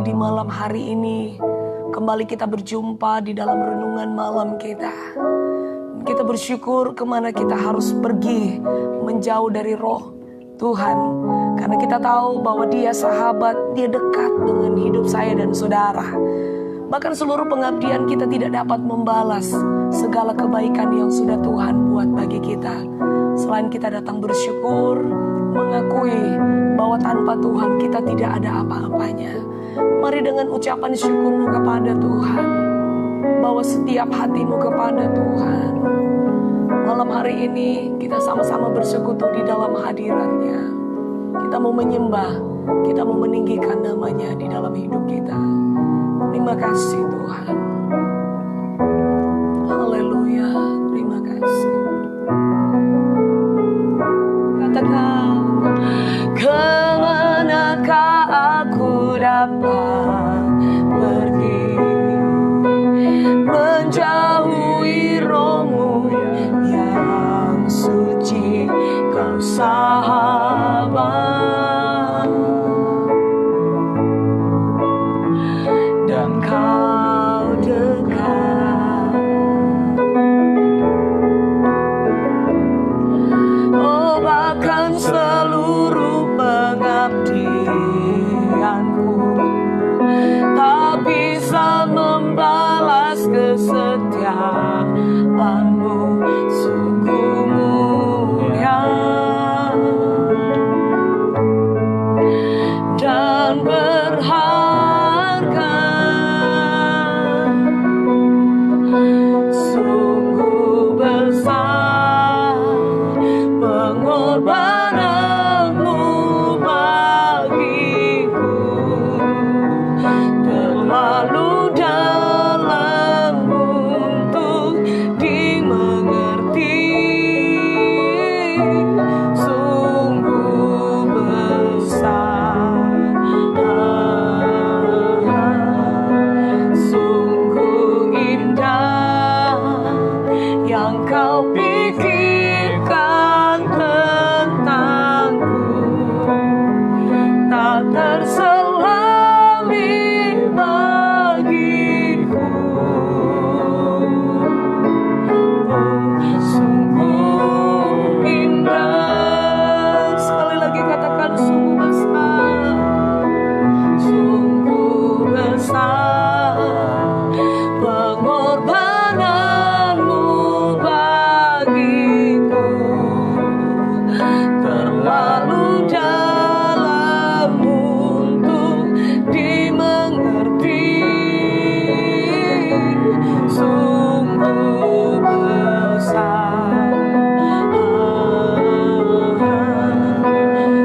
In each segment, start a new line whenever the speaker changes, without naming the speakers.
kembali di malam hari ini. Kembali kita berjumpa di dalam renungan malam kita. Kita bersyukur kemana kita harus pergi menjauh dari roh Tuhan. Karena kita tahu bahwa Dia sahabat, Dia dekat dengan hidup saya dan saudara. Bahkan seluruh pengabdian kita tidak dapat membalas segala kebaikan yang sudah Tuhan buat bagi kita. Selain kita datang bersyukur, mengakui bahwa tanpa Tuhan kita tidak ada apa-apanya. Mari dengan ucapan syukurmu kepada Tuhan, bawa setiap hatimu kepada Tuhan. Malam hari ini kita sama-sama bersekutu di dalam hadirat-Nya. Kita mau menyembah, kita mau meninggikan nama-Nya di dalam hidup kita. Terima kasih Tuhan. Haleluya, terima kasih. Katakan, kemanakah aku dapat pergi, menjauhi roh-Mu yang suci, Kau sahabat, dan Kau dekat. Oh, bahkan seluruh pengabdianku tak bisa membalas kesetiaan-Mu, sungguh mulia dan berharga. Sungguh besar pengorbanan-Mu bagiku, terlalu dalam untuk dimengerti. Sungguh besar, sungguh indah yang Kau pikirkan tentangku, tak terselami bagiku. Sungguh indah, sekali lagi katakan sungguh besar, sungguh besar pengorbanan-Mu bagiku, terlalu dalam untuk dimengerti. Sungguh besar,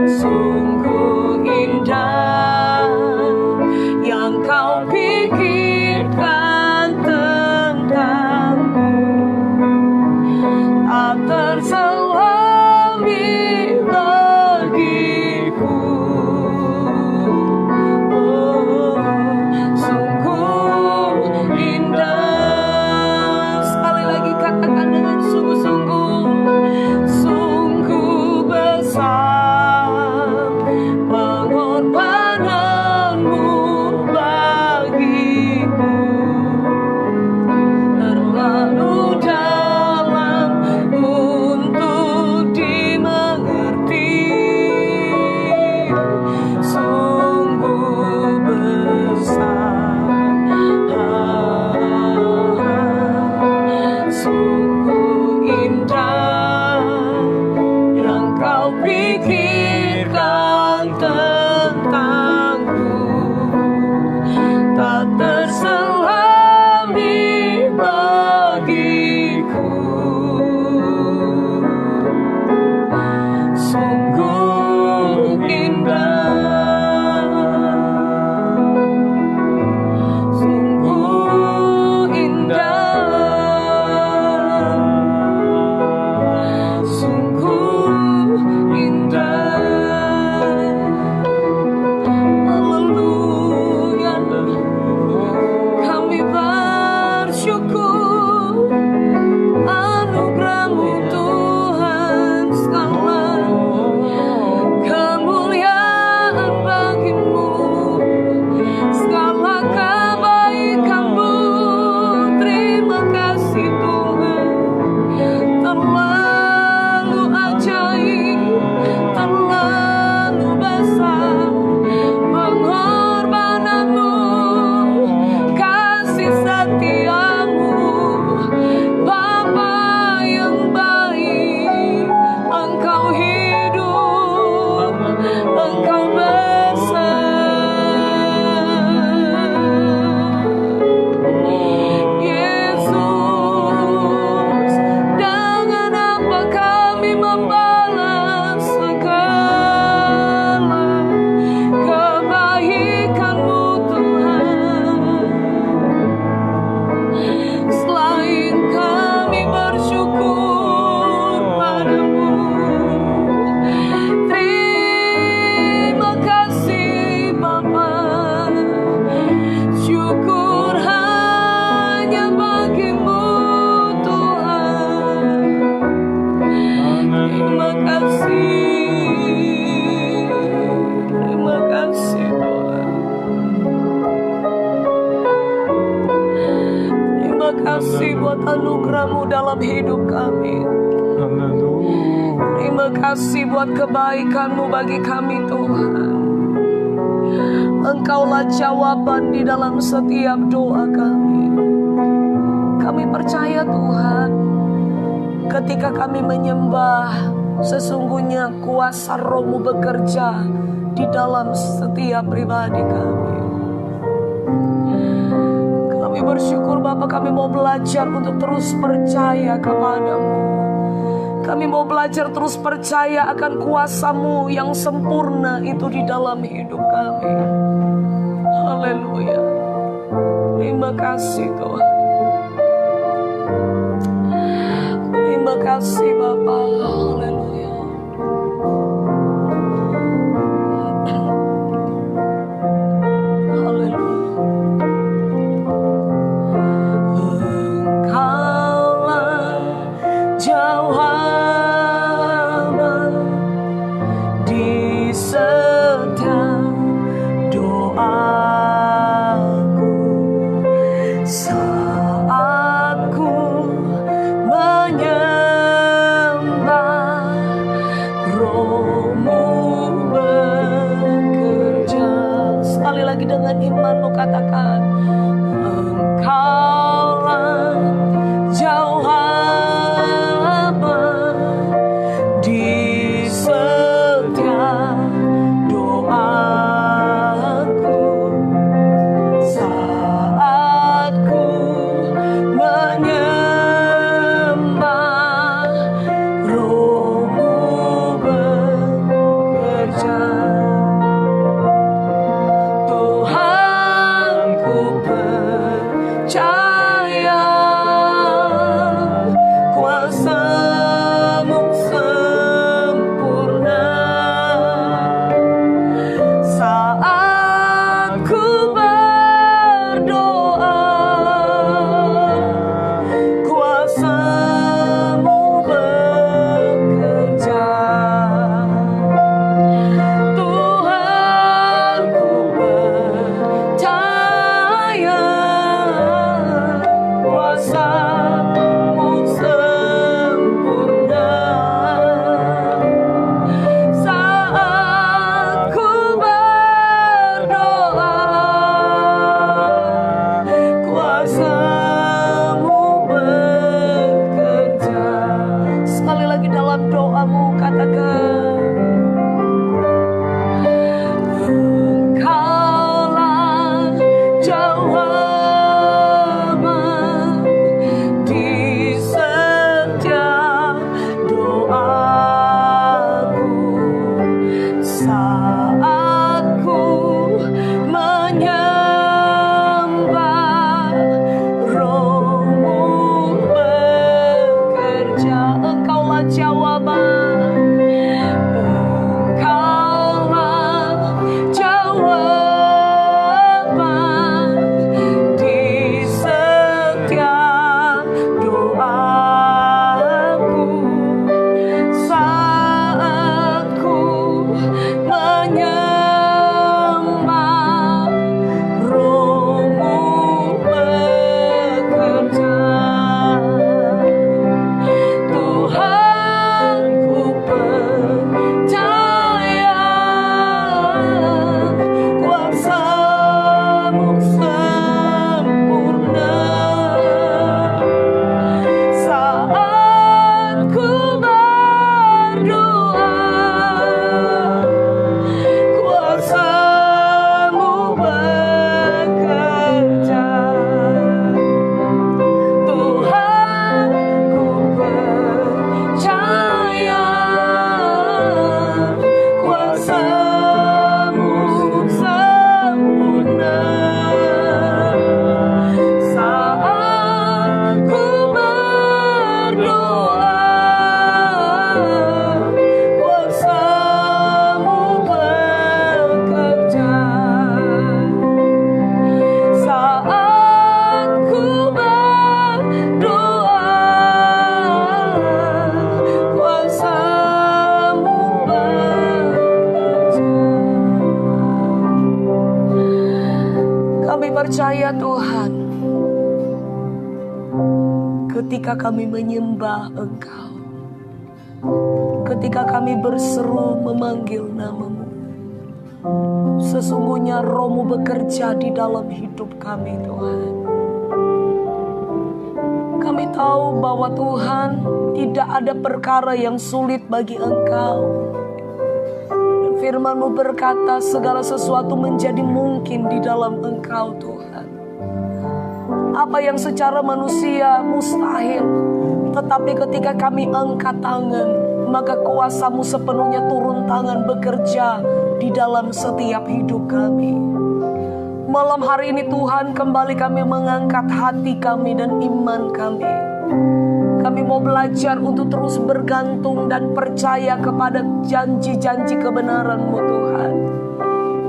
sungguh indah yang Kau pikirkan tentangku, tak terselami bagiku. Oh, sungguh indah, sekali lagi katakan dengan sungguh-sungguh, sungguh besar pengorbanan-Mu bagiku, kasih buat anugerah-Mu dalam hidup kami. Terima kasih buat kebaikan-Mu bagi kami Tuhan. Engkaulah jawaban di dalam setiap doa kami. Kami percaya Tuhan, ketika kami menyembah, sesungguhnya kuasa Roh-Mu bekerja di dalam setiap pribadi kami. Kami bersyukur Bapa, kami mau belajar untuk terus percaya kepada-Mu. Kami mau belajar terus percaya akan kuasa-Mu yang sempurna itu di dalam hidup kami. Haleluya. Terima kasih Tuhan. Terima kasih Bapa. Haleluya. Dengan iman-Mu katakan, Engkaulah jawaban di setiap doaku saat ku menyembah, Roh-Mu bekerja. percaya Tuhan, ketika kami menyembah Engkau, ketika kami berseru memanggil nama-Mu. Sesungguhnya Roh-Mu bekerja di dalam hidup kami, Tuhan. Kami tahu bahwa Tuhan, tidak ada perkara yang sulit bagi Engkau. Dan firman-Mu berkata segala sesuatu menjadi mungkin di dalam Engkau, Tuhan. Apa yang secara manusia mustahil, tetapi ketika kami angkat tangan, maka kuasa-Mu sepenuhnya turun tangan bekerja di dalam setiap hidup kami. Malam hari ini Tuhan, kembali kami mengangkat hati kami dan iman kami. Kami mau belajar untuk terus bergantung dan percaya kepada janji-janji kebenaran-Mu, Tuhan.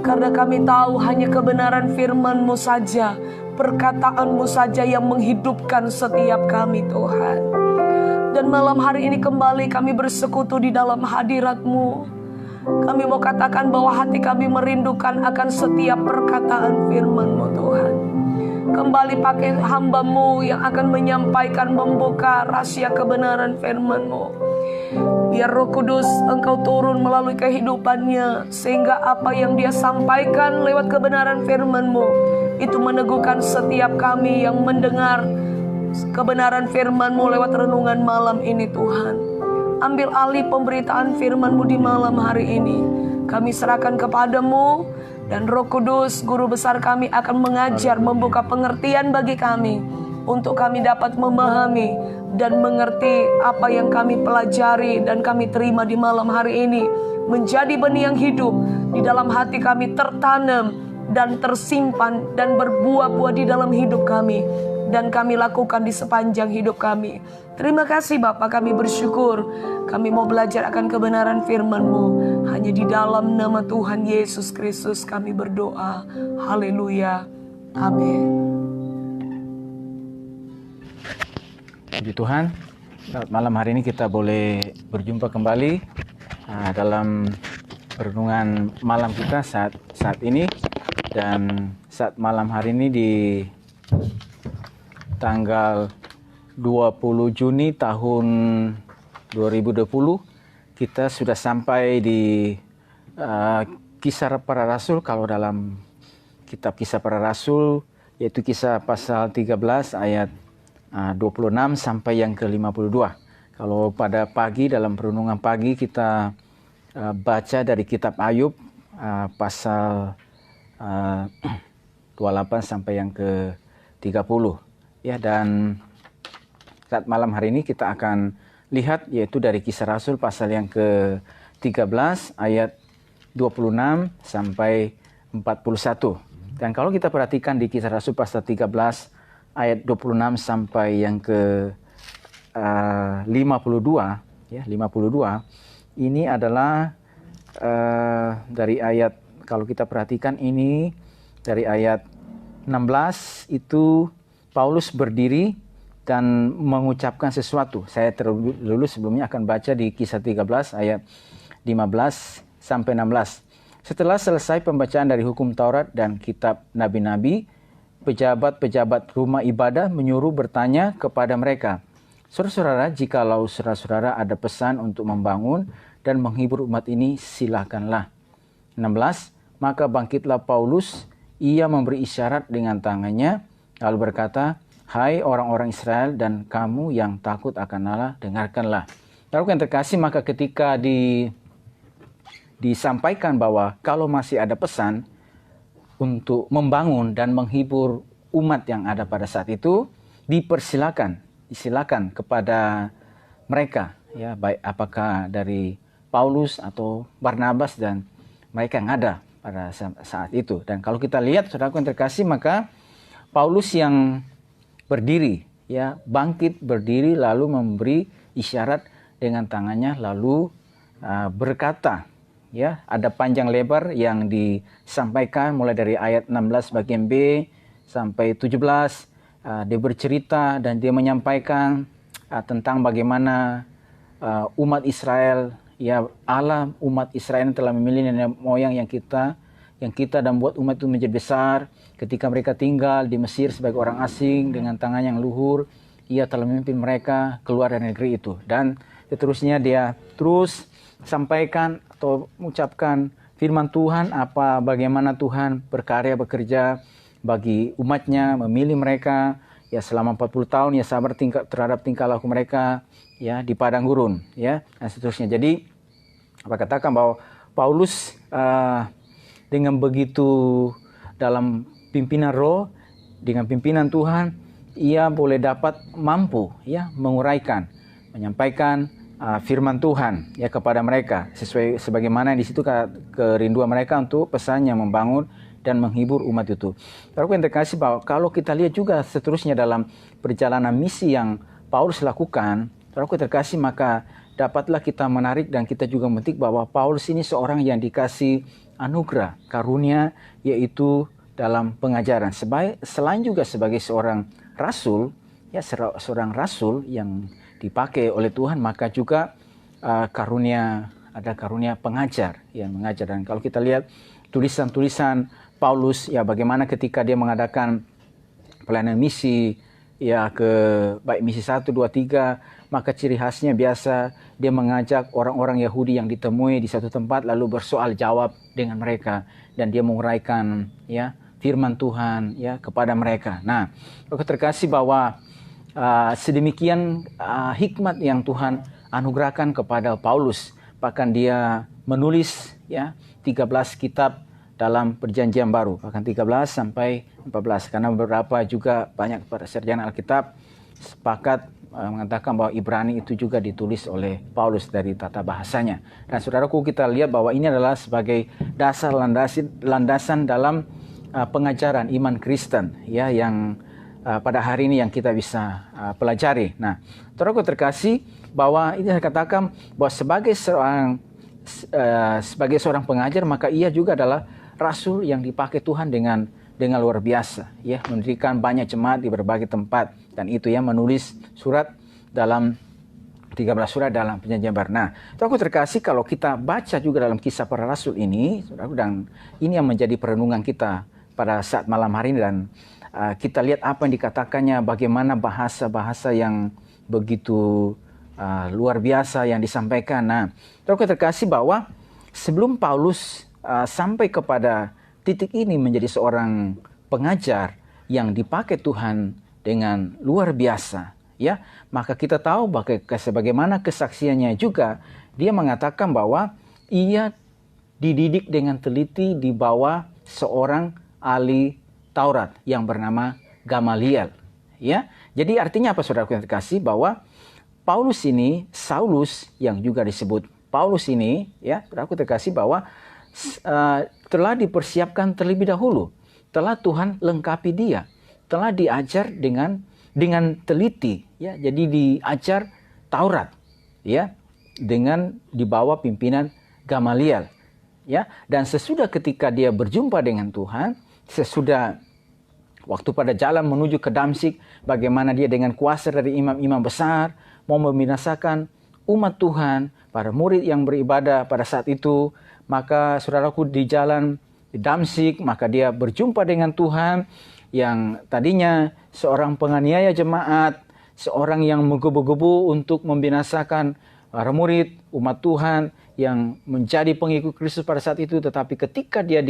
Karena kami tahu hanya kebenaran firman-Mu saja, perkataan-Mu saja yang menghidupkan setiap kami, Tuhan. Dan malam hari ini kembali kami bersekutu di dalam hadirat-Mu. Kami mau katakan bahwa hati kami merindukan akan setiap perkataan firman-Mu, Tuhan. Kembali pakai hamba-Mu yang akan menyampaikan, membuka rahasia kebenaran firman-Mu. Biar Roh Kudus Engkau turun melalui kehidupannya, sehingga apa yang dia sampaikan lewat kebenaran firman-Mu itu meneguhkan setiap kami yang mendengar kebenaran firman-Mu lewat renungan malam ini, Tuhan. Ambil alih pemberitaan firman-Mu di malam hari ini. Kami serahkan kepadamu, dan Roh Kudus, Guru Besar kami akan mengajar, membuka pengertian bagi kami, untuk kami dapat memahami dan mengerti apa yang kami pelajari dan kami terima di malam hari ini, menjadi benih yang hidup di dalam hati kami, tertanam dan tersimpan dan berbuah-buah di dalam hidup kami, dan kami lakukan di sepanjang hidup kami. Terima kasih Bapa, kami bersyukur. Kami mau belajar akan kebenaran firman-Mu. Hanya di dalam nama Tuhan Yesus Kristus kami berdoa. Haleluya. Amin.
Puji Tuhan, malam hari ini kita boleh berjumpa kembali dalam renungan malam kita saat ini. Dan saat malam hari ini di tanggal 20 Juni tahun 2020, kita sudah sampai di Kisah Para Rasul. Kalau dalam kitab Kisah Para Rasul, yaitu Kisah pasal 13 ayat 26 sampai yang ke-52. Kalau pada pagi, dalam renungan pagi, kita baca dari kitab Ayub pasal 28 sampai yang ke-30. Ya, dan saat malam hari ini kita akan lihat yaitu dari Kisah Rasul pasal yang ke-13 ayat 26 sampai 41. Dan kalau kita perhatikan di Kisah Rasul pasal 13 ayat 26 sampai yang ke-52, ya, 52, ini adalah dari ayat, kalau kita perhatikan ini dari ayat 16 itu Paulus berdiri dan mengucapkan sesuatu. Saya terlebih sebelumnya akan baca di Kisah 13 ayat 15 sampai 16. Setelah selesai pembacaan dari hukum Taurat dan kitab nabi-nabi, pejabat-pejabat rumah ibadah menyuruh bertanya kepada mereka, "Saudara-saudara, jikalau saudara-saudara ada pesan untuk membangun dan menghibur umat ini, silakanlah." 16. Maka bangkitlah Paulus, ia memberi isyarat dengan tangannya, lalu berkata, "Hai orang-orang Israel dan kamu yang takut akan Allah, dengarkanlah." Lalu yang terkasih, maka ketika disampaikan bahwa kalau masih ada pesan untuk membangun dan menghibur umat yang ada pada saat itu, disilakan kepada mereka, ya, baik apakah dari Paulus atau Barnabas dan mereka yang ada pada saat itu. Dan kalau kita lihat, saudaraku yang terkasih, maka Paulus yang berdiri, ya, bangkit berdiri lalu memberi isyarat dengan tangannya, lalu berkata, ya, ada panjang lebar yang disampaikan mulai dari ayat 16 bagian B sampai 17. Dia bercerita dan dia menyampaikan tentang bagaimana umat Israel, ya, Allah umat Israel telah memilih nenek moyang yang kita dan buat umat itu menjadi besar ketika mereka tinggal di Mesir sebagai orang asing dengan tangan yang luhur, ia telah memimpin mereka keluar dari negeri itu. Dan seterusnya dia terus sampaikan atau mengucapkan firman Tuhan, bagaimana Tuhan berkarya bekerja bagi umatnya, memilih mereka ya selama 40 tahun ya sabar terhadap tingkah laku mereka ya di padang gurun ya dan seterusnya. Jadi katakan bahwa Paulus dengan begitu dalam pimpinan roh, dengan pimpinan Tuhan, ia boleh dapat mampu ya menguraikan, menyampaikan firman Tuhan ya kepada mereka sesuai sebagaimana di situ kerinduan mereka untuk pesan yang membangun dan menghibur umat itu. Saudaraku yang terkasih, bahwa kalau kita lihat juga seterusnya dalam perjalanan misi yang Paulus lakukan, saudaraku terkasih, maka dapatlah kita menarik dan kita juga memetik bahwa Paulus ini seorang yang dikasih anugerah, karunia, yaitu dalam pengajaran. Selain juga sebagai seorang rasul, ya seorang rasul yang dipakai oleh Tuhan, maka juga ada karunia pengajar yang mengajar. Dan kalau kita lihat tulisan-tulisan Paulus ya bagaimana ketika dia mengadakan pelayanan misi ya baik misi 1, 2, 3, maka ciri khasnya biasa dia mengajak orang-orang Yahudi yang ditemui di satu tempat lalu bersoal jawab dengan mereka dan dia menguraikan ya firman Tuhan ya kepada mereka. Nah, aku terkasih bahwa sedemikian hikmat yang Tuhan anugerahkan kepada Paulus, bahkan dia menulis ya 13 kitab dalam perjanjian baru, bahkan 13 sampai 14, karena beberapa juga banyak para sarjana Alkitab sepakat mengatakan bahwa Ibrani itu juga ditulis oleh Paulus dari tata bahasanya. Dan saudaraku, kita lihat bahwa ini adalah sebagai dasar landasan dalam pengajaran iman Kristen ya yang pada hari ini yang kita bisa pelajari. Nah, saudaraku terkasih, bahwa ini saya katakan bahwa sebagai seorang pengajar, maka ia juga adalah rasul yang dipakai Tuhan dengan luar biasa ya, mendirikan banyak jemaat di berbagai tempat, dan itu ya menulis surat dalam 13 surat dalam perjanjian baru. Nah, saudaraku terkasih, kalau kita baca juga dalam kisah para rasul ini, saudaraku, dan ini yang menjadi perenungan kita pada saat malam hari ini, dan kita lihat apa yang dikatakannya, bagaimana bahasa-bahasa yang begitu luar biasa yang disampaikan. Nah, saudaraku terkasih, bahwa sebelum Paulus sampai kepada titik ini menjadi seorang pengajar yang dipakai Tuhan dengan luar biasa ya, maka kita tahu sebagaimana kesaksiannya juga, dia mengatakan bahwa ia dididik dengan teliti di bawah seorang ahli Taurat yang bernama Gamaliel ya. Jadi artinya apa, saudaraku yang terkasih, bahwa Saulus yang juga disebut Paulus ini ya, saudaraku terkasih, bahwa telah dipersiapkan terlebih dahulu, telah Tuhan lengkapi dia, telah diajar dengan teliti ya. Jadi diajar Taurat ya dengan di bawah pimpinan Gamaliel ya. Dan sesudah ketika dia berjumpa dengan Tuhan, sesudah waktu pada jalan menuju ke Damsyik, bagaimana dia dengan kuasa dari imam-imam besar mau membinasakan umat Tuhan, para murid yang beribadah pada saat itu, maka saudaraku di jalan di Damsyik, maka dia berjumpa dengan Tuhan yang tadinya seorang penganiaya jemaat, seorang yang menggebu-gebu untuk membinasakan para murid umat Tuhan yang menjadi pengikut Kristus pada saat itu. Tetapi ketika dia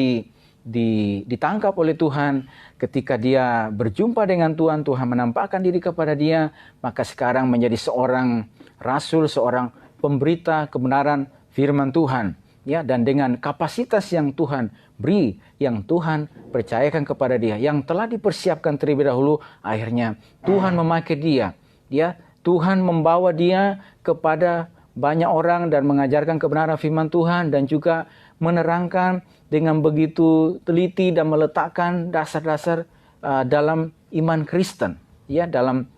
ditangkap oleh Tuhan, ketika dia berjumpa dengan Tuhan, Tuhan menampakkan diri kepada dia, maka sekarang menjadi seorang rasul, seorang pemberita kebenaran firman Tuhan ya, dan dengan kapasitas yang Tuhan beri, yang Tuhan percayakan kepada dia, yang telah dipersiapkan terlebih dahulu, akhirnya Tuhan memakai dia ya. Tuhan membawa dia kepada banyak orang dan mengajarkan kebenaran firman Tuhan, dan juga menerangkan dengan begitu teliti dan meletakkan dasar-dasar dalam iman Kristen ya, dalam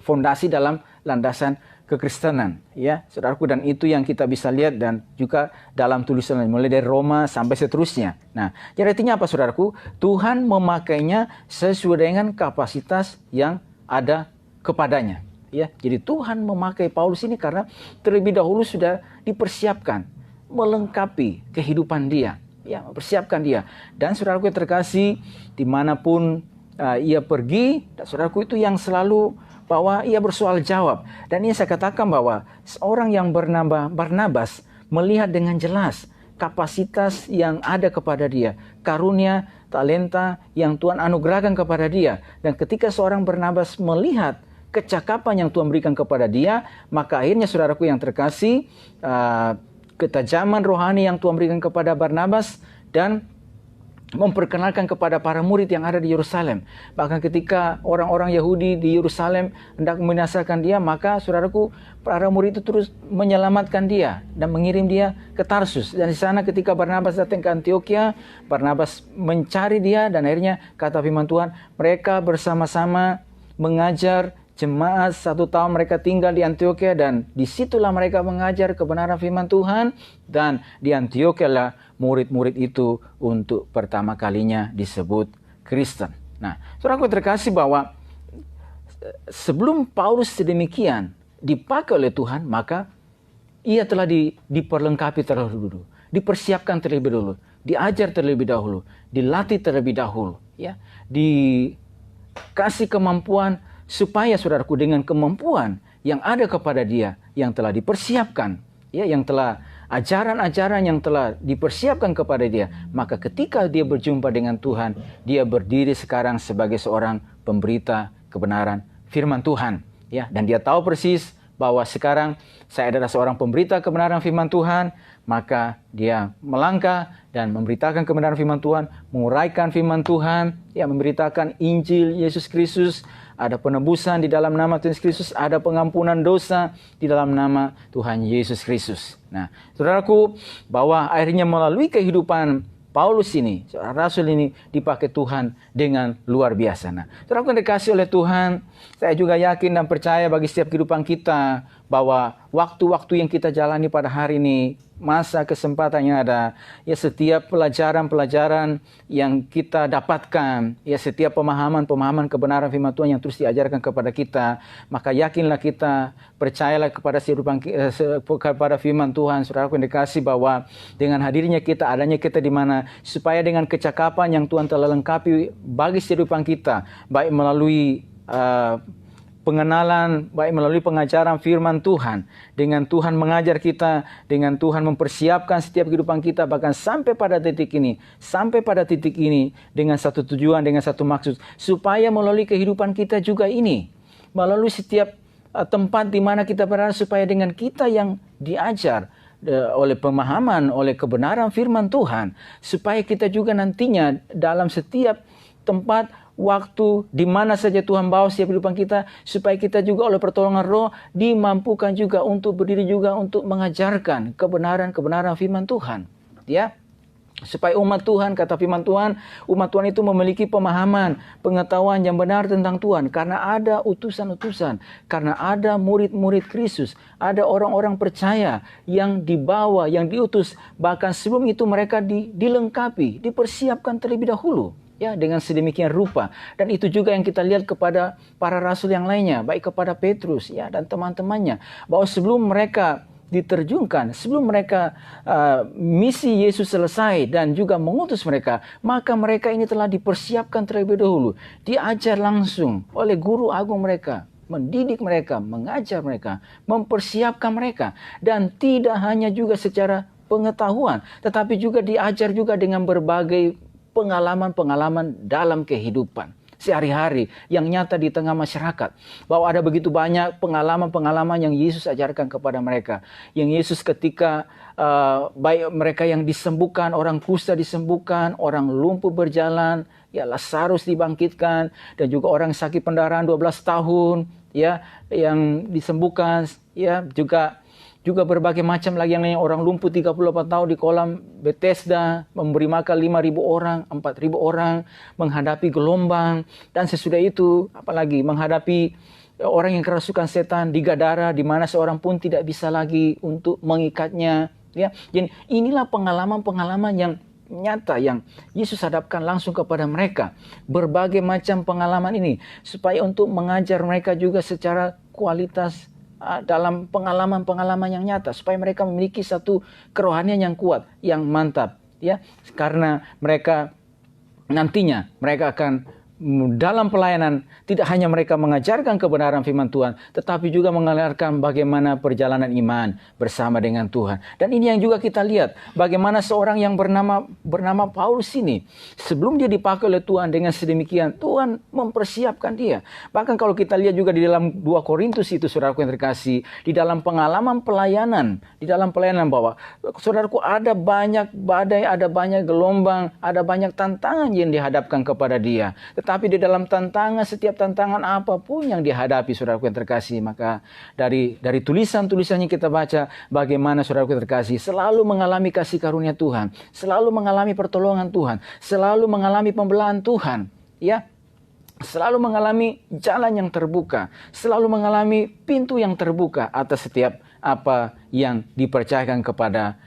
fondasi, dalam landasan kekristenan ya, saudaraku. Dan itu yang kita bisa lihat dan juga dalam tulisan mulai dari Roma sampai seterusnya. Nah, jadi artinya apa, saudaraku? Tuhan memakainya sesuai dengan kapasitas yang ada kepadanya ya. Jadi Tuhan memakai Paulus ini karena terlebih dahulu sudah dipersiapkan, melengkapi kehidupan dia ya, mempersiapkan dia. Dan saudaraku yang terkasih, dimanapun ia pergi, dan saudaraku itu yang selalu bahwa ia bersoal jawab. Dan ini saya katakan bahwa seorang yang bernama Barnabas melihat dengan jelas kapasitas yang ada kepada dia, karunia, talenta yang Tuhan anugerahkan kepada dia. Dan ketika seorang Barnabas melihat kecakapan yang Tuhan berikan kepada dia, maka akhirnya saudaraku yang terkasih, ketajaman rohani yang Tuhan berikan kepada Barnabas dan memperkenalkan kepada para murid yang ada di Yerusalem. Bahkan ketika orang-orang Yahudi di Yerusalem hendak membinasakan dia, maka saudaraku, para murid itu terus menyelamatkan dia dan mengirim dia ke Tarsus. Dan di sana ketika Barnabas datang ke Antioquia, Barnabas mencari dia, dan akhirnya kata firman Tuhan, mereka bersama-sama mengajar jemaat 1 tahun mereka tinggal di Antioquia, dan disitulah mereka mengajar kebenaran firman Tuhan, dan di Antioquia lah murid-murid itu untuk pertama kalinya disebut Kristen. Nah, saudaraku terkasih, bahwa sebelum Paulus sedemikian dipakai oleh Tuhan, maka ia telah diperlengkapi terlebih dulu, dipersiapkan terlebih dulu, diajar terlebih dahulu, dilatih terlebih dahulu, ya, dikasih kemampuan supaya saudaraku dengan kemampuan yang ada kepada dia, yang telah dipersiapkan, ya, yang telah ajaran-ajaran yang telah dipersiapkan kepada dia, maka ketika dia berjumpa dengan Tuhan, dia berdiri sekarang sebagai seorang pemberita kebenaran firman Tuhan, ya, dan dia tahu persis bahwa sekarang saya adalah seorang pemberita kebenaran firman Tuhan, maka dia melangkah dan memberitakan kebenaran firman Tuhan, menguraikan firman Tuhan, ya, memberitakan Injil Yesus Kristus. Ada penebusan di dalam nama Tuhan Yesus Kristus, ada pengampunan dosa di dalam nama Tuhan Yesus Kristus. Nah, saudaraku, bahwa akhirnya melalui kehidupan Paulus ini, seorang rasul ini dipakai Tuhan dengan luar biasa. Nah, saudaraku yang dikasih oleh Tuhan, saya juga yakin dan percaya bagi setiap kehidupan kita, bahwa waktu-waktu yang kita jalani pada hari ini, masa kesempatan yang ada, ya, setiap pelajaran-pelajaran yang kita dapatkan, ya, setiap pemahaman-pemahaman kebenaran firman Tuhan yang terus diajarkan kepada kita, maka yakinlah kita, percayalah kepada kepada firman Tuhan, saudaraku yang dikasih, bahwa dengan hadirnya kita, adanya kita di mana, supaya dengan kecakapan yang Tuhan telah lengkapi bagi kehidupan kita, baik melalui pengenalan, baik melalui pengajaran firman Tuhan, dengan Tuhan mengajar kita, dengan Tuhan mempersiapkan setiap kehidupan kita, bahkan sampai pada titik ini, dengan satu tujuan, dengan satu maksud, supaya melalui kehidupan kita juga ini, melalui setiap tempat di mana kita berada, supaya dengan kita yang diajar oleh pemahaman, oleh kebenaran firman Tuhan, supaya kita juga nantinya dalam setiap tempat, waktu, di mana saja Tuhan bawa setiap kehidupan kita, supaya kita juga oleh pertolongan Roh dimampukan juga untuk berdiri juga untuk mengajarkan kebenaran-kebenaran firman Tuhan, ya. Supaya umat Tuhan, kata firman Tuhan, umat Tuhan itu memiliki pemahaman, pengetahuan yang benar tentang Tuhan, karena ada utusan-utusan, karena ada murid-murid Kristus, ada orang-orang percaya yang dibawa, yang diutus, bahkan sebelum itu mereka dilengkapi, dipersiapkan terlebih dahulu, ya, dengan sedemikian rupa. Dan itu juga yang kita lihat kepada para rasul yang lainnya, baik kepada Petrus, ya, dan teman-temannya, bahwa sebelum mereka diterjunkan, sebelum mereka misi Yesus selesai dan juga mengutus mereka, maka mereka ini telah dipersiapkan terlebih dahulu, diajar langsung oleh guru agung mereka, mendidik mereka, mengajar mereka, mempersiapkan mereka, dan tidak hanya juga secara pengetahuan, tetapi juga diajar juga dengan berbagai pengalaman-pengalaman dalam kehidupan sehari-hari yang nyata di tengah masyarakat. Bahwa ada begitu banyak pengalaman-pengalaman yang Yesus ajarkan kepada mereka. Yang Yesus ketika baik mereka yang disembuhkan, orang kusta disembuhkan, orang lumpuh berjalan, ya, Lazarus dibangkitkan, dan juga orang sakit pendarahan 12 tahun, ya, yang disembuhkan, ya, juga berbagai macam lagi yang lain, orang lumpuh 38 tahun di kolam Bethesda, memberi makan 5.000 orang, 4.000 orang, menghadapi gelombang, dan sesudah itu apalagi menghadapi orang yang kerasukan setan di Gadara, di mana seorang pun tidak bisa lagi untuk mengikatnya, ya. Jadi inilah pengalaman-pengalaman yang nyata yang Yesus hadapkan langsung kepada mereka. Berbagai macam pengalaman ini supaya untuk mengajar mereka juga secara kualitas dalam pengalaman-pengalaman yang nyata, supaya mereka memiliki satu kerohanian yang kuat, yang mantap, ya, karena mereka nantinya mereka akan dalam pelayanan tidak hanya mereka mengajarkan kebenaran firman Tuhan, tetapi juga mengajarkan bagaimana perjalanan iman bersama dengan Tuhan. Dan ini yang juga kita lihat, bagaimana seorang yang bernama Paulus ini, sebelum dia dipakai oleh Tuhan dengan sedemikian, Tuhan mempersiapkan dia. Bahkan kalau kita lihat juga di dalam 2 Korintus itu, saudaraku yang terkasih, di dalam pengalaman pelayanan, bahwa saudaraku ada banyak badai, ada banyak gelombang, ada banyak tantangan yang dihadapkan kepada dia. Tapi di dalam setiap tantangan apapun yang dihadapi, saudaraku yang terkasih, maka dari tulisan-tulisannya kita baca bagaimana, saudaraku yang terkasih, selalu mengalami kasih karunia Tuhan, selalu mengalami pertolongan Tuhan, selalu mengalami pembelaan Tuhan, ya. Selalu mengalami jalan yang terbuka, selalu mengalami pintu yang terbuka atas setiap apa yang dipercayakan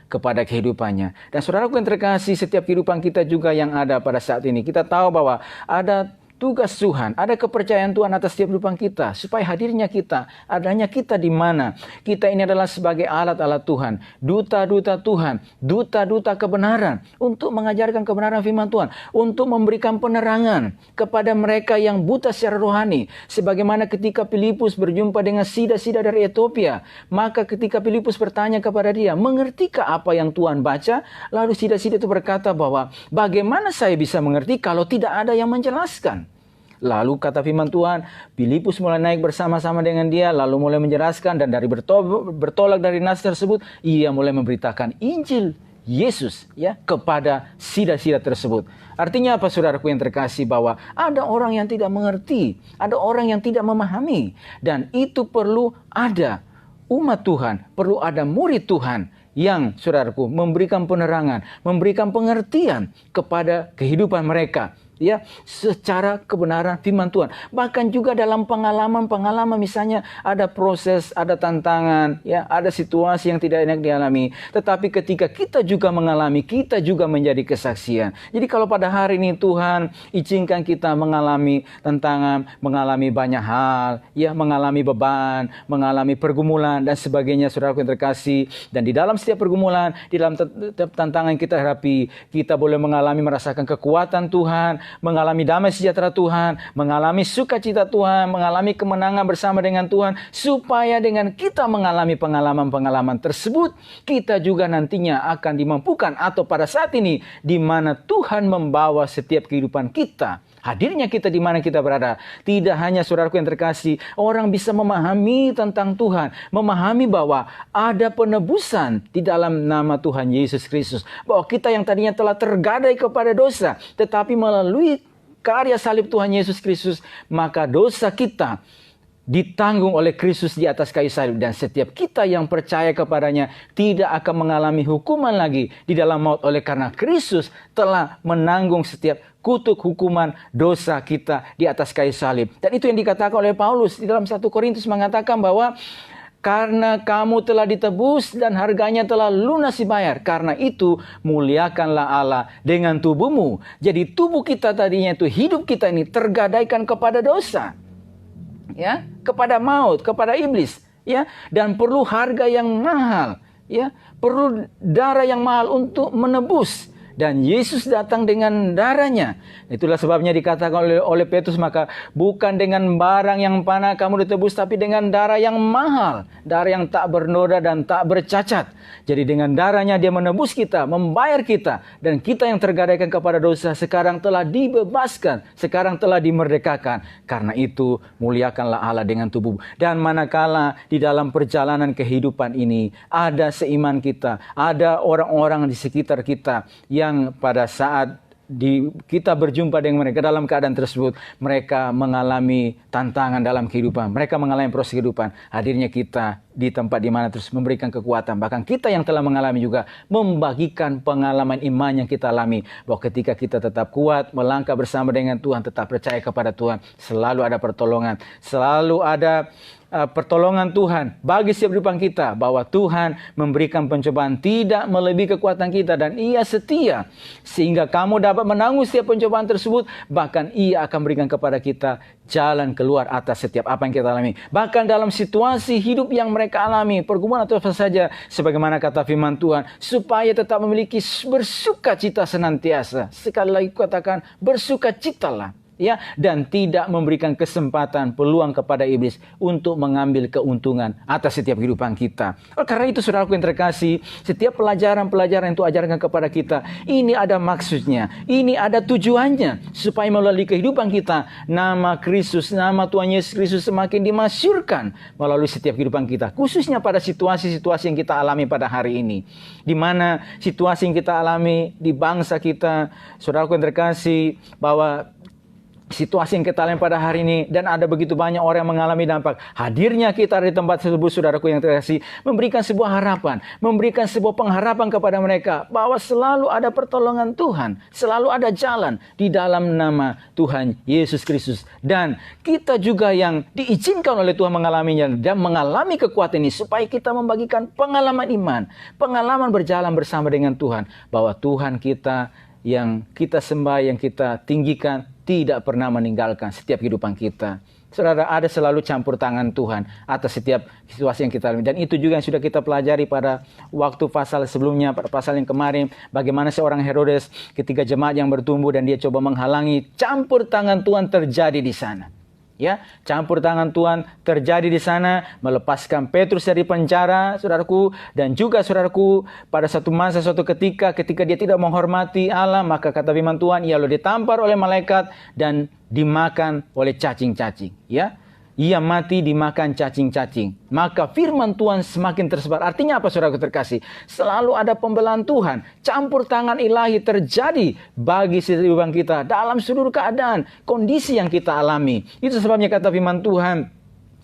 kepada kehidupannya. Dan saudaraku yang terkasih, setiap kehidupan kita juga yang ada pada saat ini, kita tahu bahwa ada tugas Tuhan, ada kepercayaan Tuhan atas setiap kehidupan kita, supaya hadirnya kita, adanya kita di mana kita ini adalah sebagai alat-alat Tuhan, duta-duta Tuhan, duta-duta kebenaran, untuk mengajarkan kebenaran firman Tuhan, untuk memberikan penerangan kepada mereka yang buta secara rohani. Sebagaimana ketika Filipus berjumpa dengan sida-sida dari Ethiopia, maka ketika Filipus bertanya kepada dia, mengertikah apa yang Tuhan baca? Lalu sida-sida itu berkata bahwa, bagaimana saya bisa mengerti kalau tidak ada yang menjelaskan? Lalu kata firman Tuhan, Filipus mulai naik bersama-sama dengan dia, lalu mulai menjelaskan, dan dari bertolak dari nas tersebut, ia mulai memberitakan Injil Yesus, ya, kepada sida-sida tersebut. Artinya apa, saudaraku yang terkasih, bahwa ada orang yang tidak mengerti, ada orang yang tidak memahami, dan itu perlu ada umat Tuhan, perlu ada murid Tuhan yang, saudaraku, memberikan penerangan, memberikan pengertian kepada kehidupan mereka, ya, secara kebenaran firman Tuhan. Bahkan juga dalam pengalaman misalnya ada proses, ada tantangan, ya, ada situasi yang tidak enak dialami. Tetapi ketika kita juga mengalami, kita juga menjadi kesaksian. Jadi kalau pada hari ini Tuhan izinkan kita mengalami tantangan, mengalami banyak hal, ya, mengalami beban, mengalami pergumulan dan sebagainya, saudaraku yang terkasih. Dan di dalam setiap pergumulan, di dalam tantangan yang kita hadapi, kita boleh merasakan kekuatan Tuhan, mengalami damai sejahtera Tuhan, mengalami sukacita Tuhan, mengalami kemenangan bersama dengan Tuhan, supaya dengan kita mengalami pengalaman-pengalaman tersebut, kita juga nantinya akan dimampukan, atau pada saat ini di mana Tuhan membawa setiap kehidupan kita, hadirnya kita di mana kita berada, tidak hanya, saudaraku yang terkasih, orang bisa memahami tentang Tuhan, memahami bahwa ada penebusan di dalam nama Tuhan Yesus Kristus, bahwa kita yang tadinya telah tergadai kepada dosa, tetapi melalui karya salib Tuhan Yesus Kristus, maka dosa kita ditanggung oleh Kristus di atas kayu salib, dan setiap kita yang percaya kepadanya tidak akan mengalami hukuman lagi di dalam maut, oleh karena Kristus telah menanggung setiap kutuk hukuman dosa kita di atas kayu salib. Dan itu yang dikatakan oleh Paulus di dalam 1 Korintus, mengatakan bahwa karena kamu telah ditebus dan harganya telah lunas dibayar, karena itu muliakanlah Allah dengan tubuhmu. Jadi tubuh kita tadinya itu, hidup kita ini tergadaikan kepada dosa, ya, kepada maut, kepada iblis, ya, dan perlu harga yang mahal, ya, perlu darah yang mahal untuk menebus. Dan Yesus datang dengan darahnya. Itulah sebabnya dikatakan oleh Petrus, maka bukan dengan barang yang panah kamu ditebus, tapi dengan darah yang mahal, darah yang tak bernoda dan tak bercacat. Jadi dengan darahnya dia menebus kita, membayar kita, dan kita yang tergadaikan kepada dosa sekarang telah dibebaskan, sekarang telah dimerdekakan. Karena itu muliakanlah Allah dengan tubuh. Dan manakala di dalam perjalanan kehidupan ini ada seiman kita, ada orang-orang di sekitar kita yang pada saat kita berjumpa dengan mereka dalam keadaan tersebut, mereka mengalami tantangan dalam kehidupan, mereka mengalami proses kehidupan, hadirnya kita di tempat di mana terus memberikan kekuatan. Bahkan kita yang telah mengalami juga membagikan pengalaman iman yang kita alami, bahwa ketika kita tetap kuat melangkah bersama dengan Tuhan, tetap percaya kepada Tuhan, selalu ada pertolongan, selalu ada pertolongan Tuhan bagi setiap kehidupan kita, bahwa Tuhan memberikan pencobaan tidak melebihi kekuatan kita, dan Ia setia sehingga kamu dapat menanggung setiap pencobaan tersebut. Bahkan Ia akan berikan kepada kita jalan keluar atas setiap apa yang kita alami, bahkan dalam situasi hidup yang mereka alami, pergumulan atau apa saja, sebagaimana kata firman Tuhan, supaya tetap memiliki bersukacita senantiasa. Sekali lagi katakan, bersukacitalah. ya, dan tidak memberikan kesempatan peluang kepada iblis untuk mengambil keuntungan atas setiap kehidupan kita. Karena itu saudaraku yang terkasih, setiap pelajaran-pelajaran yang Tuhan ajarkan kepada kita, ini ada maksudnya, ini ada tujuannya, supaya melalui kehidupan kita, nama Kristus, nama Tuhan Yesus Kristus semakin dimasyurkan melalui setiap kehidupan kita, khususnya pada situasi-situasi yang kita alami pada hari ini, di mana situasi yang kita alami di bangsa kita, saudaraku yang terkasih, bahwa situasi yang kita alami pada hari ini, dan ada begitu banyak orang yang mengalami dampak. Hadirnya kita di tempat tersebut, saudaraku yang terkasih, memberikan sebuah harapan, memberikan sebuah pengharapan kepada mereka bahwa selalu ada pertolongan Tuhan, selalu ada jalan di dalam nama Tuhan Yesus Kristus. Dan kita juga yang diizinkan oleh Tuhan mengalaminya dan mengalami kekuatan ini, supaya kita membagikan pengalaman iman, pengalaman berjalan bersama dengan Tuhan, bahwa Tuhan kita yang kita sembah, yang kita tinggikan, tidak pernah meninggalkan setiap kehidupan kita. Saudara, ada selalu campur tangan Tuhan atas setiap situasi yang kita alami. Dan itu juga yang sudah kita pelajari pada waktu pasal sebelumnya, pada pasal yang kemarin. Bagaimana seorang Herodes ketika jemaat yang bertumbuh dan dia coba menghalangi, campur tangan Tuhan terjadi di sana. Ya, campur tangan Tuhan terjadi di sana, melepaskan Petrus dari penjara, saudaraku, dan juga saudaraku, pada satu masa, suatu ketika dia tidak menghormati Allah, maka kata firman Tuhan, ia lalu ditampar oleh malaikat dan dimakan oleh cacing-cacing. Ya, ia mati dimakan cacing-cacing. Maka firman Tuhan semakin tersebar. Artinya apa, saudaraku terkasih? Selalu ada pembelaan Tuhan. Campur tangan ilahi terjadi bagi kehidupan kita dalam seluruh keadaan, kondisi yang kita alami. Itu sebabnya kata firman Tuhan,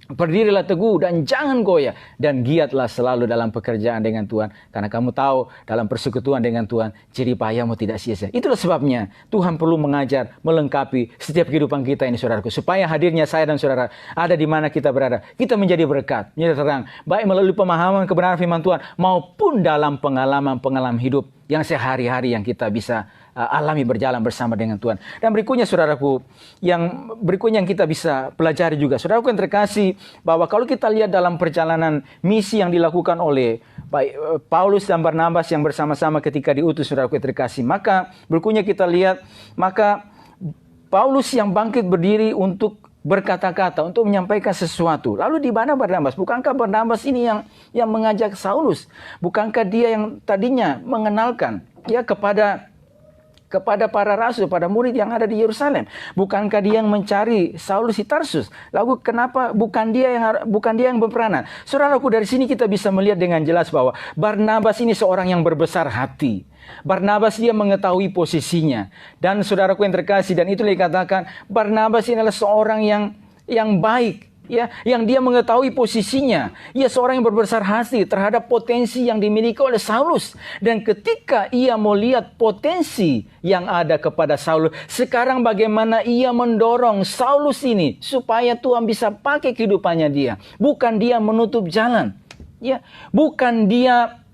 berdirilah teguh dan jangan goyah, dan giatlah selalu dalam pekerjaan dengan Tuhan, karena kamu tahu dalam persekutuan dengan Tuhan jerih payahmu tidak sia-sia. Itulah sebabnya Tuhan perlu mengajar, melengkapi setiap kehidupan kita ini, saudaraku, supaya hadirnya saya dan saudara ada di mana kita berada, kita menjadi berkat, menjadi terang, baik melalui pemahaman kebenaran firman Tuhan maupun dalam pengalaman-pengalaman hidup yang sehari-hari yang kita bisa alami berjalan bersama dengan Tuhan. Dan berikutnya, saudaraku, yang berikutnya yang kita bisa pelajari juga, saudaraku yang terkasih, bahwa kalau kita lihat dalam perjalanan misi yang dilakukan oleh Paulus dan Barnabas yang bersama-sama ketika diutus, saudaraku yang terkasih, maka berikutnya kita lihat, maka Paulus yang bangkit berdiri untuk berkata-kata, untuk menyampaikan sesuatu. Lalu di mana Barnabas? Bukankah Barnabas ini yang mengajak Saulus? Bukankah dia yang tadinya mengenalkan ya kepada para rasul, pada murid yang ada di Yerusalem? Bukankah dia yang mencari Saulus di Tarsus? Lalu kenapa bukan dia yang berperanan? Saudaraku, dari sini kita bisa melihat dengan jelas bahwa Barnabas ini seorang yang berbesar hati. Barnabas dia mengetahui posisinya. Dan saudaraku yang terkasih, dan itu dikatakan Barnabas ini adalah seorang yang baik, ya, yang dia mengetahui posisinya. Ia seorang yang berbesar hati terhadap potensi yang dimiliki oleh Saulus. Dan ketika ia melihat potensi yang ada kepada Saulus, sekarang bagaimana ia mendorong Saulus ini supaya Tuhan bisa pakai kehidupannya dia. Bukan dia menutup jalan, ya, bukan dia